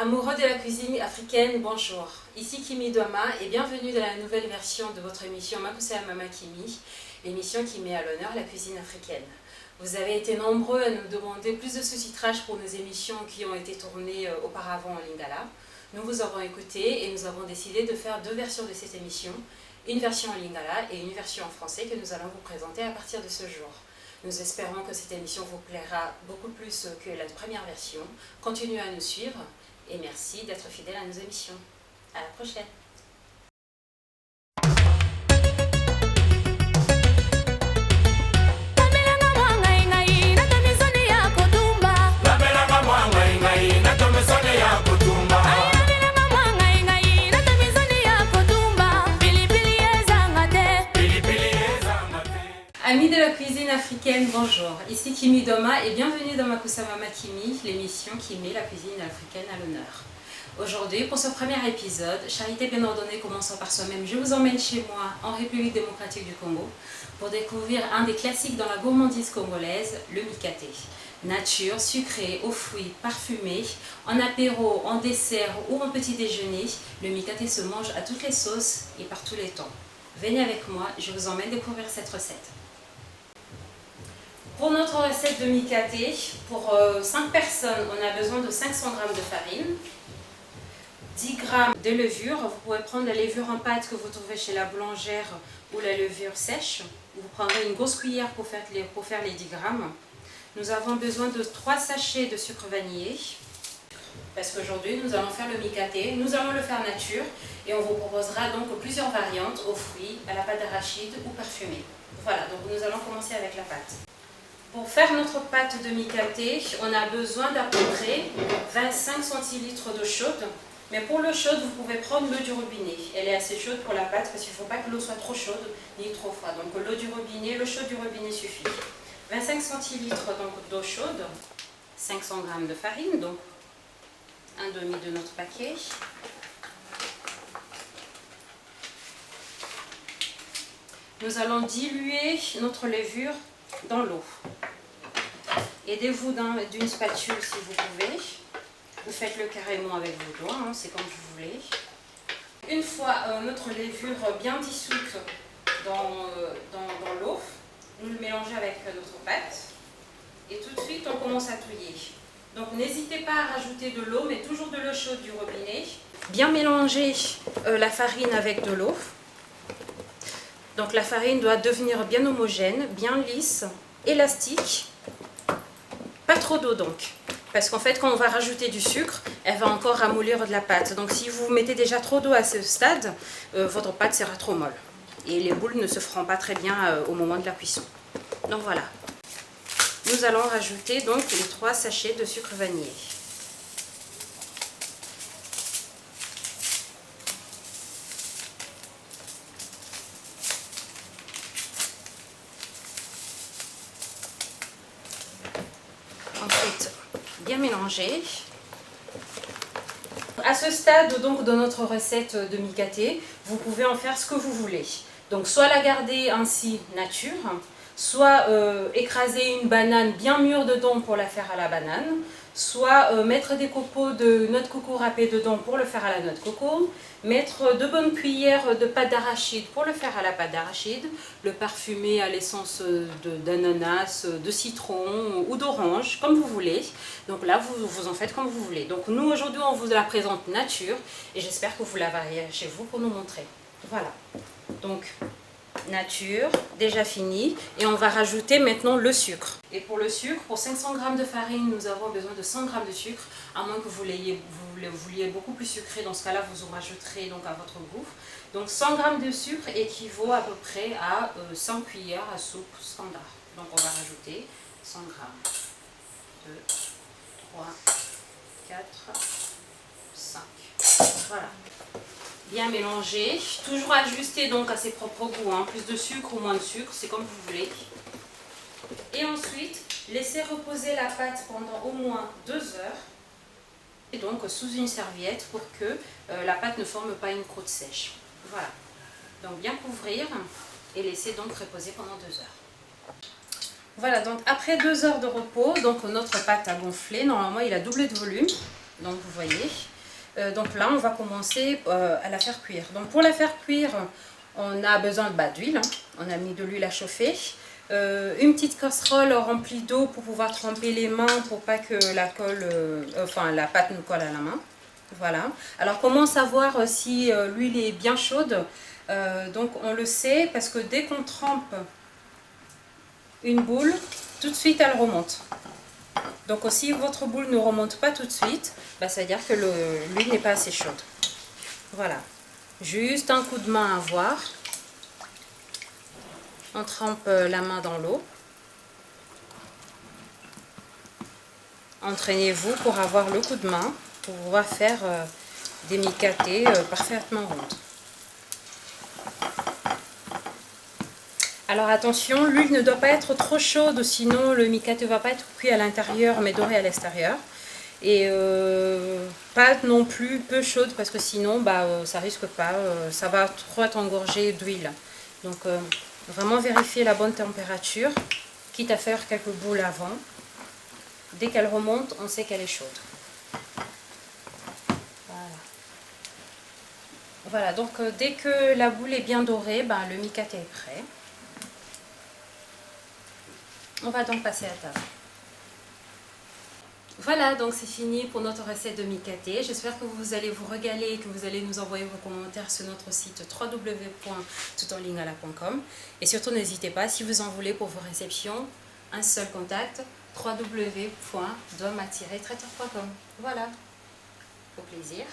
Amoureux de la cuisine africaine, bonjour. Ici Kimi Doma et bienvenue dans la nouvelle version de votre émission Makusa Mama Kimi, l'émission qui met à l'honneur la cuisine africaine. Vous avez été nombreux à nous demander plus de sous-titrage pour nos émissions qui ont été tournées auparavant en lingala. Nous vous avons écouté et nous avons décidé de faire deux versions de cette émission, une version en lingala et une version en français que nous allons vous présenter à partir de ce jour. Nous espérons que cette émission vous plaira beaucoup plus que la première version. Continuez à nous suivre et merci d'être fidèles à nos émissions. À la prochaine. Amis de la cuisine africaine, bonjour. Ici Kimi Doma et bienvenue dans Makusa Mama Kimi, l'émission qui met la cuisine africaine à l'honneur. Aujourd'hui, pour ce premier épisode, charité bien ordonnée commençant par soi-même, je vous emmène chez moi en République démocratique du Congo pour découvrir un des classiques dans la gourmandise congolaise, le mikaté. Nature, sucré, aux fruits, parfumé, en apéro, en dessert ou en petit déjeuner, le mikaté se mange à toutes les sauces et par tous les temps. Venez avec moi, je vous emmène découvrir cette recette. Pour notre recette de mikaté, pour 5 personnes, on a besoin de 500 g de farine, 10 g de levure. Vous pouvez prendre la levure en pâte que vous trouvez chez la boulangère ou la levure sèche. Vous prendrez une grosse cuillère pour faire les 10 g. Nous avons besoin de 3 sachets de sucre vanillé. Parce qu'aujourd'hui, nous allons faire le mikaté. Nous allons le faire nature et on vous proposera donc plusieurs variantes aux fruits, à la pâte d'arachide ou parfumée. Voilà, donc nous allons commencer avec la pâte. Pour faire notre pâte de mikaté, on a besoin d'à peu près 25 centilitres d'eau chaude. Mais pour l'eau chaude, vous pouvez prendre l'eau du robinet. Elle est assez chaude pour la pâte parce qu'il ne faut pas que l'eau soit trop chaude ni trop froide. Donc l'eau du robinet, l'eau chaude du robinet suffit. 25 centilitres d'eau chaude, 500 g de farine, donc un demi de notre paquet. Nous allons diluer notre levure dans l'eau. Aidez-vous d'une spatule si vous pouvez. Vous faites-le carrément avec vos doigts, hein, c'est comme vous voulez. Une fois notre levure bien dissoute dans l'eau, nous le mélangeons avec notre pâte et tout de suite on commence à touiller. Donc n'hésitez pas à rajouter de l'eau, mais toujours de l'eau chaude du robinet. Bien mélanger la farine avec de l'eau. Donc la farine doit devenir bien homogène, bien lisse, élastique. Pas trop d'eau donc. Parce qu'en fait, quand on va rajouter du sucre, elle va encore ramollir de la pâte. Donc si vous mettez déjà trop d'eau à ce stade, votre pâte sera trop molle. Et les boules ne se feront pas très bien au moment de la cuisson. Donc voilà. Nous allons rajouter donc les 3 sachets de sucre vanillé. Ensuite, bien mélanger. À ce stade donc de notre recette de mikaté, vous pouvez en faire ce que vous voulez. Donc soit la garder ainsi nature, soit écraser une banane bien mûre dedans pour la faire à la banane, soit mettre des copeaux de noix de coco râpées dedans pour le faire à la noix de coco, mettre 2 bonnes cuillères de pâte d'arachide pour le faire à la pâte d'arachide, le parfumer à l'essence d'ananas, de citron ou d'orange, comme vous voulez. Donc là, vous en faites comme vous voulez. Donc nous, aujourd'hui, on vous la présente nature et j'espère que vous la verrez chez vous pour nous montrer. Voilà. Donc, nature, déjà fini, et on va rajouter maintenant le sucre. Et pour le sucre, pour 500 g de farine, nous avons besoin de 100 g de sucre, à moins que vous vouliez beaucoup plus sucré. Dans ce cas-là, vous en rajouterez donc à votre goût. Donc 100 g de sucre équivaut à peu près à 100 cuillères à soupe standard. Donc on va rajouter 100 g. 2, 3, 4, 5. Voilà. Bien mélanger, toujours ajuster donc à ses propres goûts, hein. Plus de sucre ou moins de sucre, c'est comme vous voulez. Et ensuite, laisser reposer la pâte pendant au moins 2 heures, et donc sous une serviette pour que la pâte ne forme pas une croûte sèche. Voilà, donc bien couvrir et laisser donc reposer pendant 2 heures. Voilà, donc après 2 heures de repos, donc notre pâte a gonflé, normalement il a doublé de volume, donc vous voyez. Donc là, on va commencer à la faire cuire. Donc pour la faire cuire, on a besoin d'huile. On a mis de l'huile à chauffer. Une petite casserole remplie d'eau pour pouvoir tremper les mains pour pas que la pâte nous colle à la main. Voilà. Alors comment savoir si l'huile est bien chaude? Donc on le sait parce que dès qu'on trempe une boule, tout de suite elle remonte. Donc si votre boule ne remonte pas tout de suite, ça veut dire que l'huile n'est pas assez chaude. Voilà. Juste un coup de main à voir. On trempe la main dans l'eau. Entraînez-vous pour avoir le coup de main, pour pouvoir faire des micatés parfaitement rondes. Alors attention, l'huile ne doit pas être trop chaude, sinon le micaté ne va pas être cuit à l'intérieur mais doré à l'extérieur. Et pas non plus peu chaude parce que sinon ça risque pas, ça va trop être engorgé d'huile. Donc vraiment vérifier la bonne température, quitte à faire quelques boules avant. Dès qu'elle remonte, on sait qu'elle est chaude. Voilà, donc dès que la boule est bien dorée, le micaté est prêt. On va donc passer à table. Voilà, donc c'est fini pour notre recette de micaté. J'espère que vous allez vous régaler et que vous allez nous envoyer vos commentaires sur notre site www.toutenlingala.com. Et surtout, n'hésitez pas, si vous en voulez pour vos réceptions, un seul contact, www.dom-traiteur.com. Voilà, au plaisir.